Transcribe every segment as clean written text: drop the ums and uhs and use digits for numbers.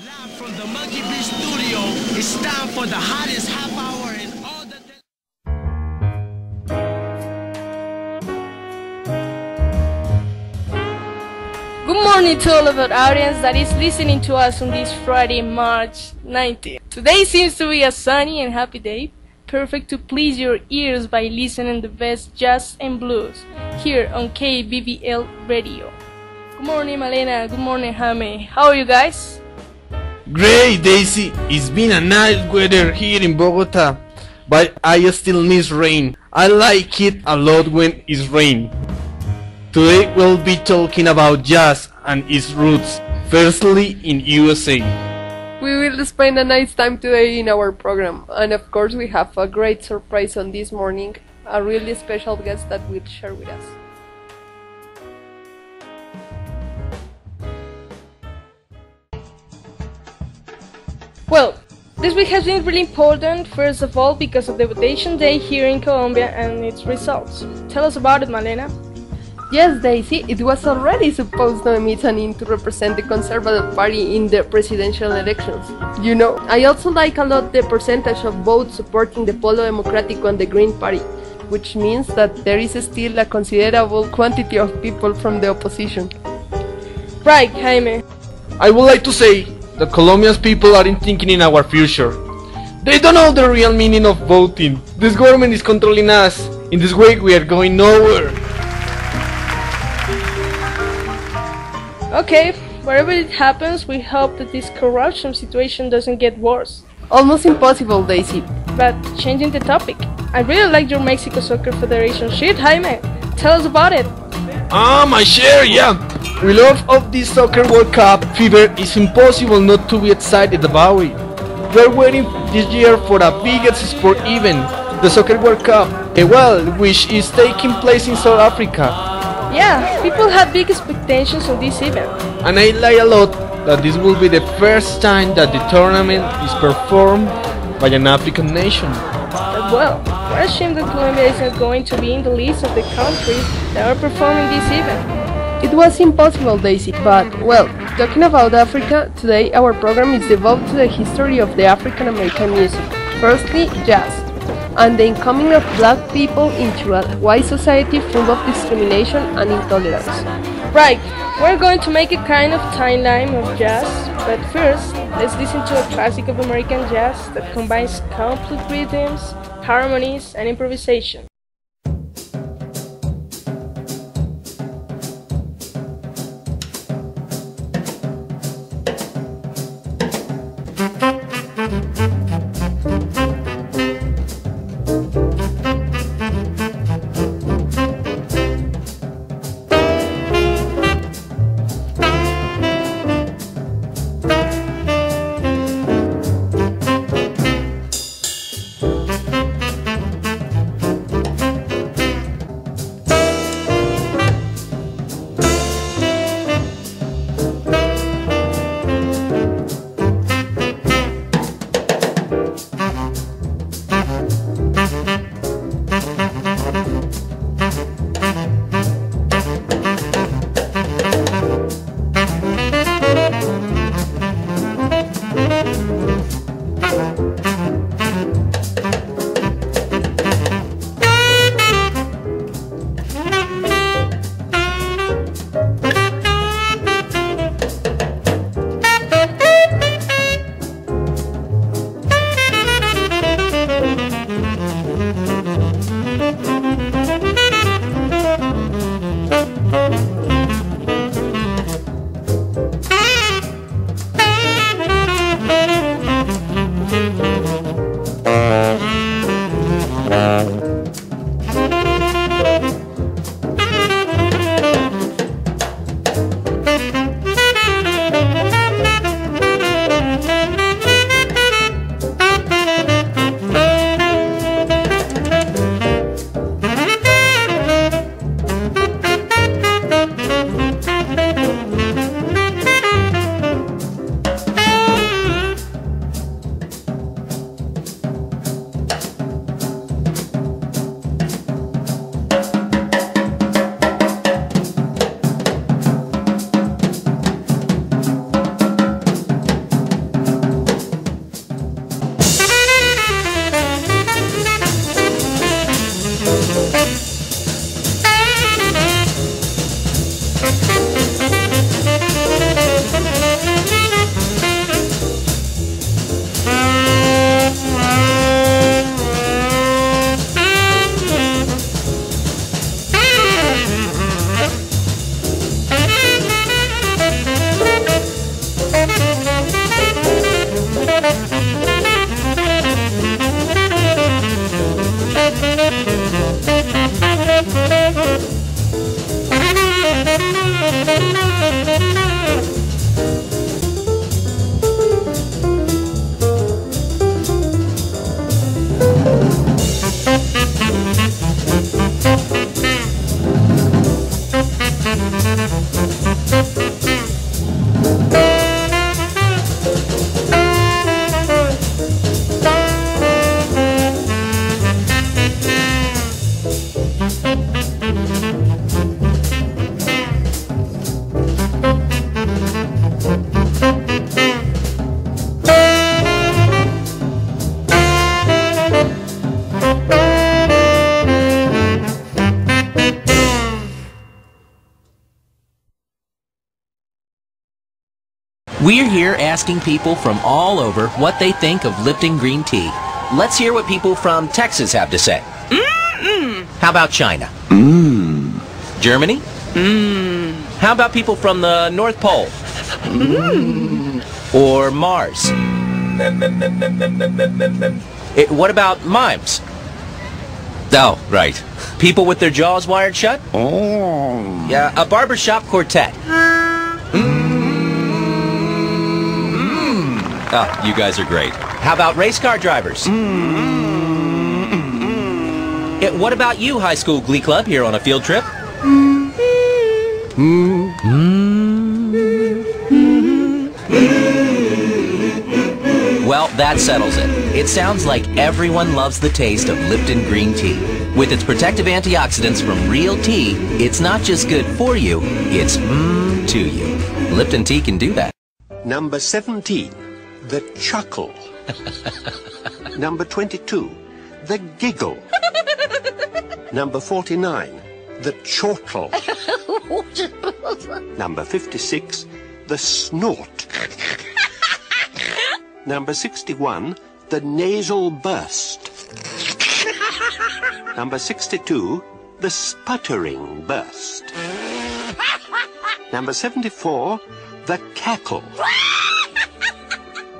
Live from the Monkey Beach studio, it's time for the hottest half hour in all the... Good morning to all of our audience that is listening to us on this Friday, March 19th. Today seems to be a sunny and happy day, perfect to please your ears by listening the best jazz and blues here on KBBL Radio. Good morning, Malena. Good morning, Jaime. How are you guys? Great, Daisy. It's been a nice weather here in Bogota, but I still miss rain. I like it a lot when it's rain. Today we'll be talking about jazz and its roots, firstly in USA. We will spend a nice time today in our program, and of course we have a great surprise on this morning, a really special guest that will share with us. Well, this week has been really important, first of all because of the votation day here in Colombia and its results. Tell us about it, Malena. Yes, Daisy, it was already supposed to meet an to represent the Conservative Party in the presidential elections. You know, I also like a lot the percentage of votes supporting the Polo Democrático and the Green Party, which means that there is still a considerable quantity of people from the opposition. Right, Jaime. I would like to say that Colombia's people aren't thinking in our future. They don't know the real meaning of voting. This government is controlling us. In this way we are going nowhere. Okay, wherever it happens, we hope that this corruption situation doesn't get worse. Almost impossible, Daisy. But changing the topic, I really like your Mexico Soccer Federation shit, Jaime. Tell us about it. My share, yeah. We love of this Soccer World Cup fever. It's impossible not to be excited about it. We're waiting this year for the biggest sport event, the Soccer World Cup, which is taking place in South Africa. Yeah, people have big expectations on this event. And I like a lot that this will be the first time that the tournament is performed by an African nation. But well, we're ashamed that Colombia isn't going to be in the list of the countries that are performing this event. It was impossible, Daisy, but, well, talking about Africa, today our program is devoted to the history of the African American music. Firstly, jazz, and the incoming of black people into a white society full of discrimination and intolerance. Right, we're going to make a kind of timeline of jazz, but first, let's listen to a classic of American jazz that combines complex rhythms, harmonies, and improvisation. We're here asking people from all over what they think of Lipton green tea. Let's hear what people from Texas have to say. How about China? Germany? How about people from the North Pole? Or Mars? What about mimes? Oh, right. People with their jaws wired shut? Oh. Yeah, a barbershop quartet. Oh, you guys are great. How about race car drivers? What about you, high school glee club, here on a field trip? Well, that settles it. It sounds like everyone loves the taste of Lipton green tea. With its protective antioxidants from real tea, it's not just good for you, it's to you. Lipton tea can do that. Number 17, the chuckle. Number 22, the giggle. Number 49, the chortle. Number 56, the snort. Number 61, the nasal burst. Number 62, the sputtering burst. Number 74, the cackle.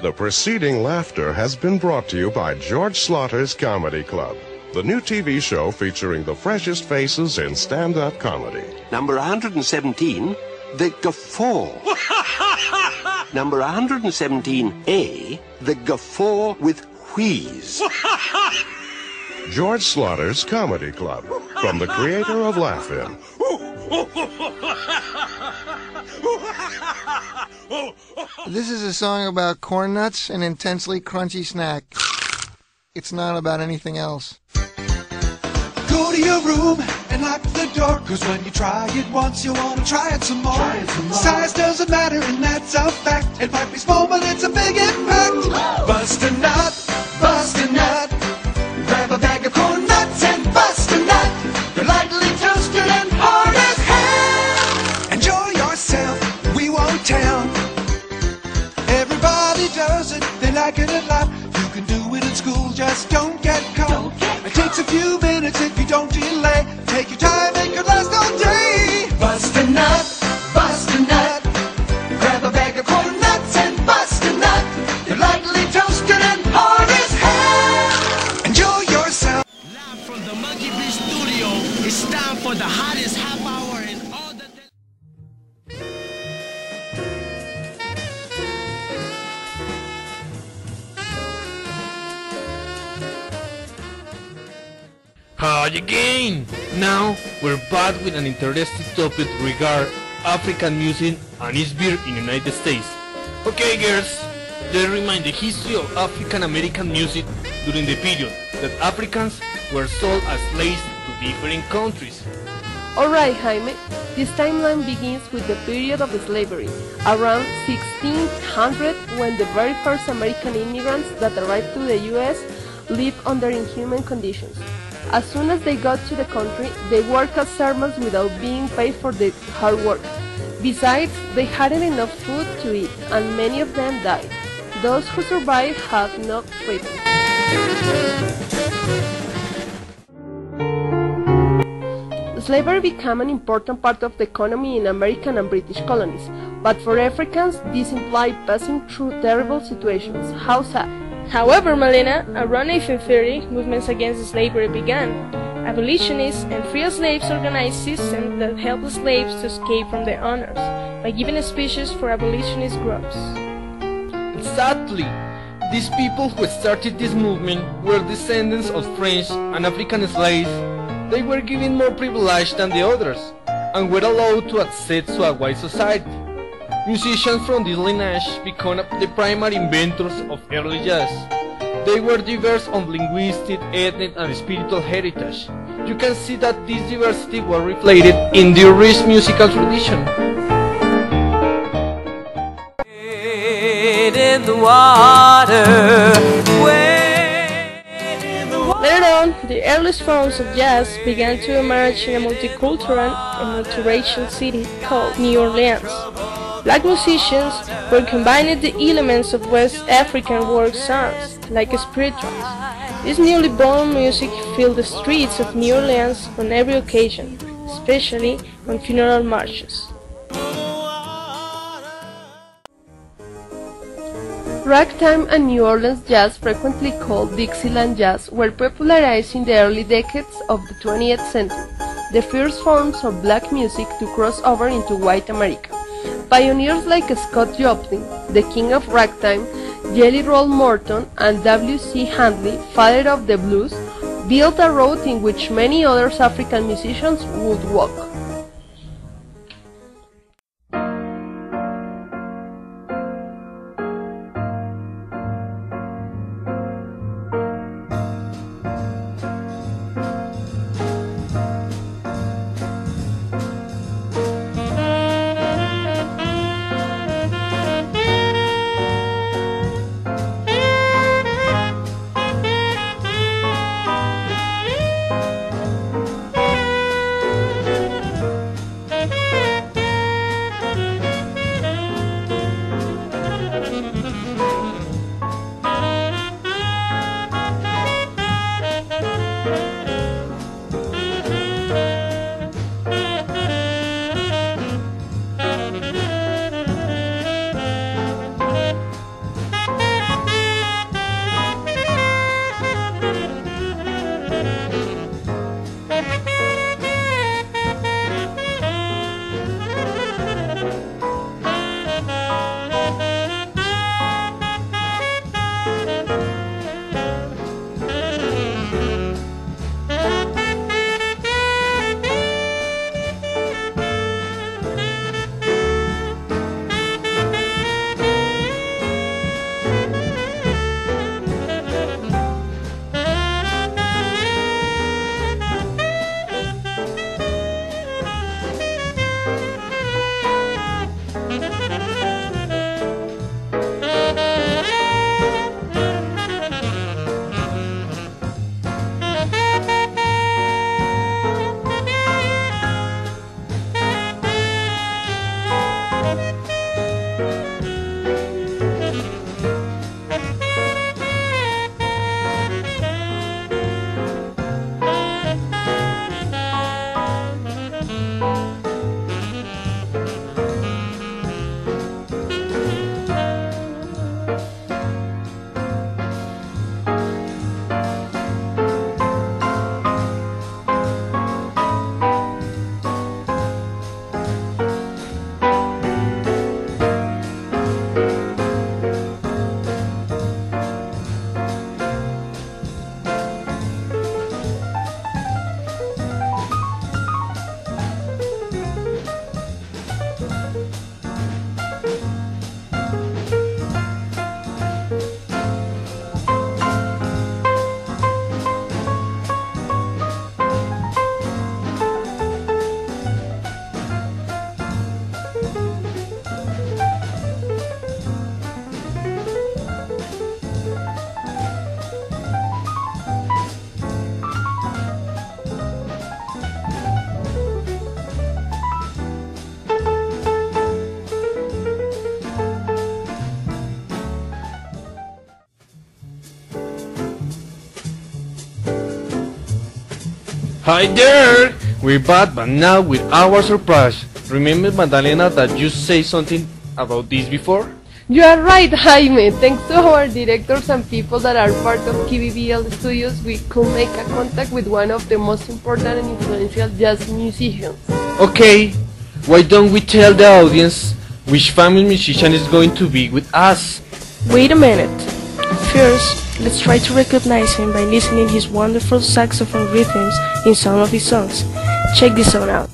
The preceding laughter has been brought to you by George Slaughter's Comedy Club, the new TV show featuring the freshest faces in stand-up comedy. Number 117, the guffaw. Number 117A, the guffaw with wheeze. George Slaughter's Comedy Club, from the creator of Laugh-In. This is a song about corn nuts, an intensely crunchy snack. It's not about anything else. Go to your room and lock the door, 'cause when you try it once, you want to try it some more. Size doesn't matter, and that's a fact. It might be small, but it's a big impact. Bust a nut, bust a nut. Grab a bag of corn nuts and bust a nut. They're lightly toasted and hard as hell. Enjoy yourself, we won't tell. Everybody does it, they like it a lot. You can do it in school, just don't get caught. It takes a few minutes if you don't delay. Take your time, it could last all day. Bust a nut, bust a nut. Grab a bag of corn nuts and bust a nut. They're lightly toasted and hard as hell. Enjoy yourself. Live from the Monkey Beach Studio, it's time for the hottest half hour in all the... Hi again! Now we're back with an interesting topic regarding African music and its birth in the United States. Okay girls, let's remind the history of African American music during the period that Africans were sold as slaves to different countries. Alright, Jaime, this timeline begins with the period of slavery, around 1600, when the very first American immigrants that arrived to the US lived under inhuman conditions. As soon as they got to the country, they worked as servants without being paid for their hard work. Besides, they hadn't enough food to eat, and many of them died. Those who survived had no freedom. Slavery became an important part of the economy in American and British colonies, but for Africans, this implied passing through terrible situations. How sad. However, Malena, around 1830, movements against slavery began. Abolitionists and free slaves organized systems that helped slaves to escape from their owners by giving speeches for abolitionist groups. Exactly! These people who started this movement were descendants of French and African slaves. They were given more privilege than the others and were allowed to access to a white society. Musicians from this lineage became the primary inventors of early jazz. They were diverse on linguistic, ethnic, and spiritual heritage. You can see that this diversity was reflected in their rich musical tradition. In the water, Later on, the earliest forms of jazz began to emerge in a multicultural and multiracial city called New Orleans. Black musicians were combining the elements of West African folk songs, like spirituals. This newly born music filled the streets of New Orleans on every occasion, especially on funeral marches. Ragtime and New Orleans jazz, frequently called Dixieland jazz, were popularized in the early decades of the 20th century, the first forms of black music to cross over into white America. Pioneers like Scott Joplin, the king of ragtime, Jelly Roll Morton, and W.C. Handley, father of the blues, built a road in which many other African musicians would walk. Hi there! We're back, but now with our surprise. Remember, Magdalena, that you say something about this before? You are right, Jaime. Thanks to our directors and people that are part of KBBL Studios, we could make a contact with one of the most important and influential jazz musicians. Okay, why don't we tell the audience which famous musician is going to be with us? Wait a minute. First, let's try to recognize him by listening his wonderful saxophone rhythms in some of his songs. Check this song out.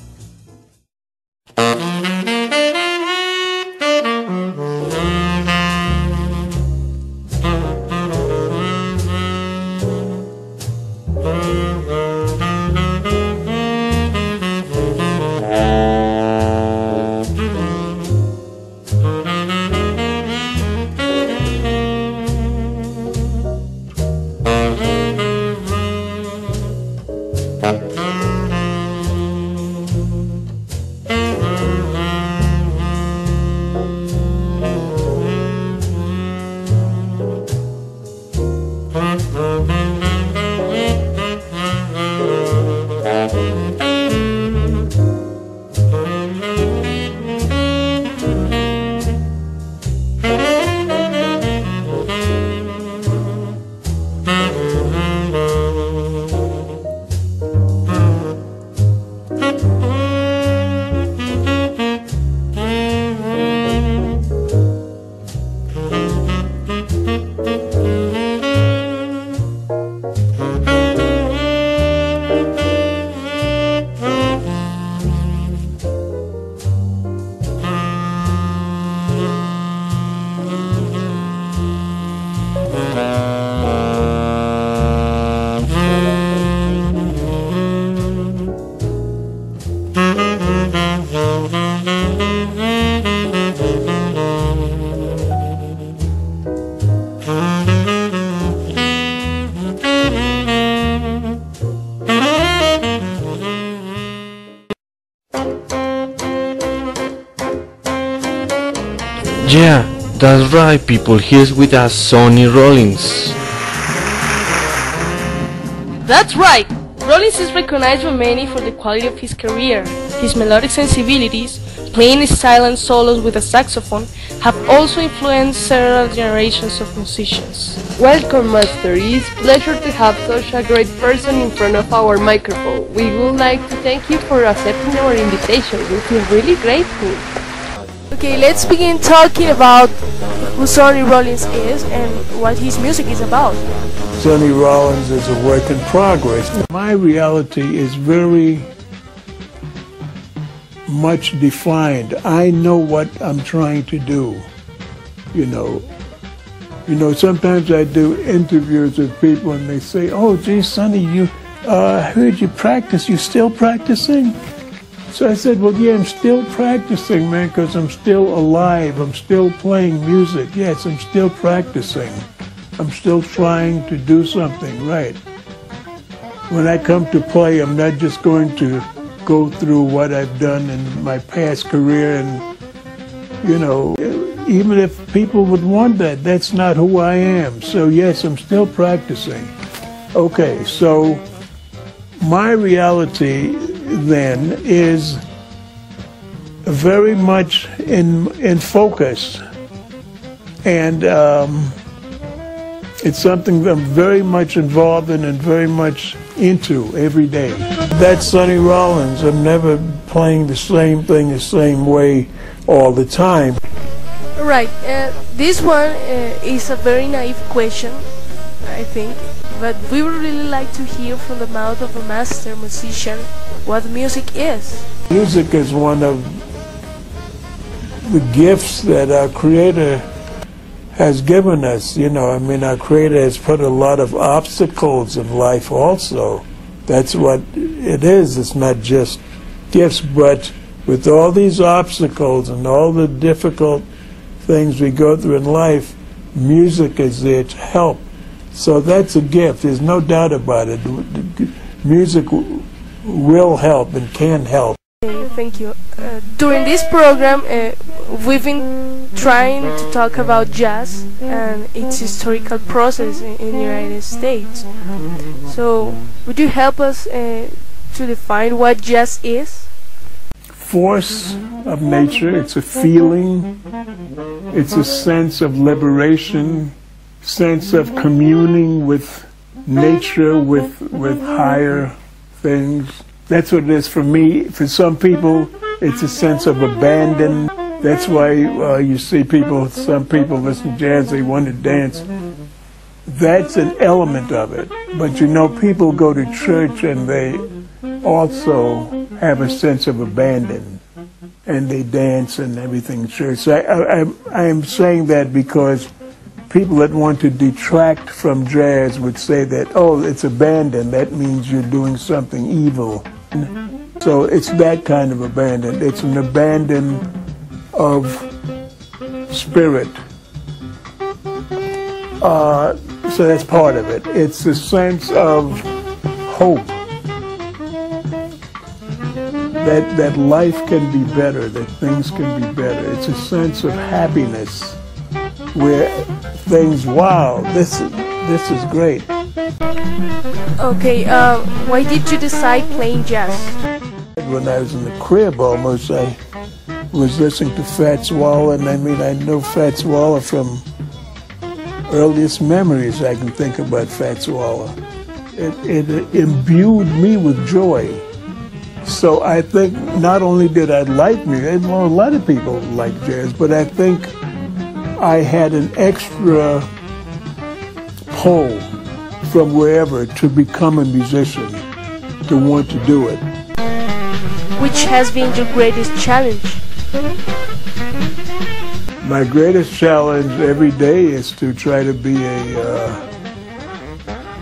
That's right, people. Here's with us Sonny Rollins. That's right! Rollins is recognized by many for the quality of his career. His melodic sensibilities, playing silent solos with a saxophone, have also influenced several generations of musicians. Welcome, Master. It's a pleasure to have such a great person in front of our microphone. We would like to thank you for accepting our invitation. We feel really grateful. Okay, let's begin talking about who Sonny Rollins is and what his music is about. Sonny Rollins is a work in progress. My reality is very much defined. I know what I'm trying to do. You know, sometimes I do interviews with people and they say, "Oh, gee, Sonny, I heard you practice. You still practicing?" So I said, "Well, yeah, I'm still practicing, man, because I'm still alive. I'm still playing music. Yes, I'm still practicing. I'm still trying to do something right. When I come to play, I'm not just going to go through what I've done in my past career and, you know, even if people would want that, that's not who I am. So yes, I'm still practicing." Okay, so my reality then is very much in focus, and it's something that I'm very much involved in and very much into every day. That's Sonny Rollins. I'm never playing the same thing the same way all the time. Right, this one is a very naive question, I think, but we would really like to hear from the mouth of a master musician what music is. Music is one of the gifts that our Creator has given us. You know, I mean, our Creator has put a lot of obstacles in life also. That's what it is. It's not just gifts, but with all these obstacles and all the difficult things we go through in life, music is there to help. So that's a gift. There's no doubt about it. Music will help and can help. Okay, thank you. During this program, we've been trying to talk about jazz and its historical process in the United States. So, would you help us to define what jazz is? Force of nature. It's a feeling. It's a sense of liberation, sense of communing with nature, with higher things. That's what it is for me. For some people, it's a sense of abandon. That's why you see people, some people listen to jazz, they want to dance. That's an element of it. But you know, people go to church and they also have a sense of abandon. And they dance and everything in church. So I am saying that because people that want to detract from jazz would say that, oh, it's abandon. That means you're doing something evil. So it's that kind of abandon. It's an abandon of spirit. So that's part of it. It's a sense of hope. That life can be better, that things can be better. It's a sense of happiness where things, wow, this is great. Okay, why did you decide playing jazz? When I was in the crib almost, I was listening to Fats Waller, and I mean, I know Fats Waller from earliest memories I can think about Fats Waller. It imbued me with joy. So I think not only did I like music, well, a lot of people like jazz, but I think I had an extra pull from wherever to become a musician, to want to do it. Which has been your greatest challenge? My greatest challenge every day is to try to be a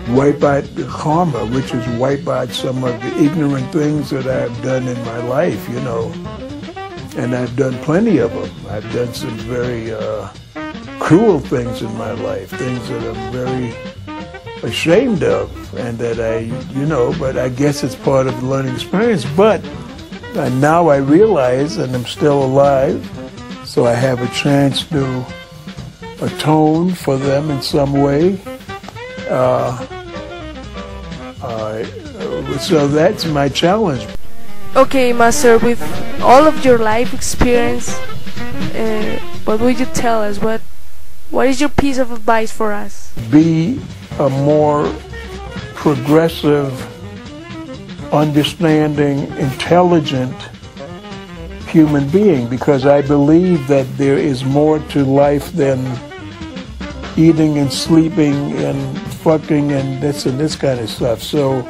wipe out karma, which is wipe out some of the ignorant things that I've done in my life, you know. And I've done plenty of them. I've done some very cruel things in my life, things that I'm very ashamed of, and that but I guess it's part of the learning experience. But now I realize, and I'm still alive, so I have a chance to atone for them in some way. So that's my challenge. Okay, Master, with all of your life experience, what would you tell us? What is your piece of advice for us? Be a more progressive, understanding, intelligent human being, because I believe that there is more to life than eating and sleeping and fucking and this kind of stuff. So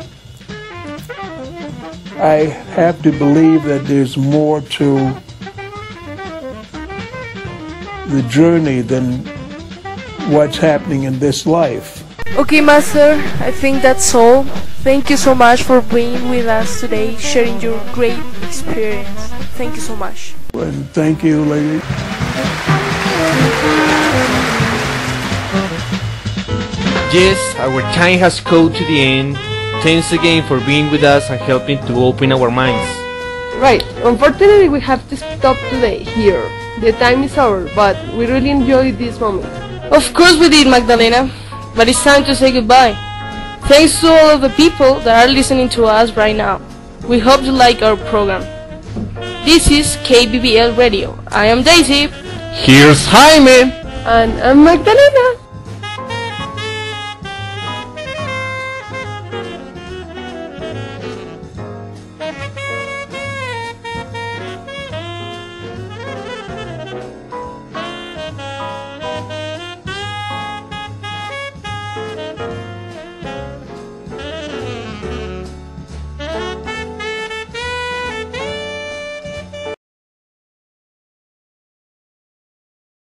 I have to believe that there's more to the journey than what's happening in this life. Okay, Master, I think that's all. Thank you so much for being with us today, sharing your great experience. Thank you so much. And thank you, lady. Yes, our time has come to the end. Thanks again for being with us and helping to open our minds. Right, unfortunately we have to stop today here. The time is over, but we really enjoyed this moment. Of course we did, Magdalena, but it's time to say goodbye. Thanks to all of the people that are listening to us right now. We hope you like our program. This is KBBL Radio. I am Daisy. Here's Jaime. And I'm Magdalena.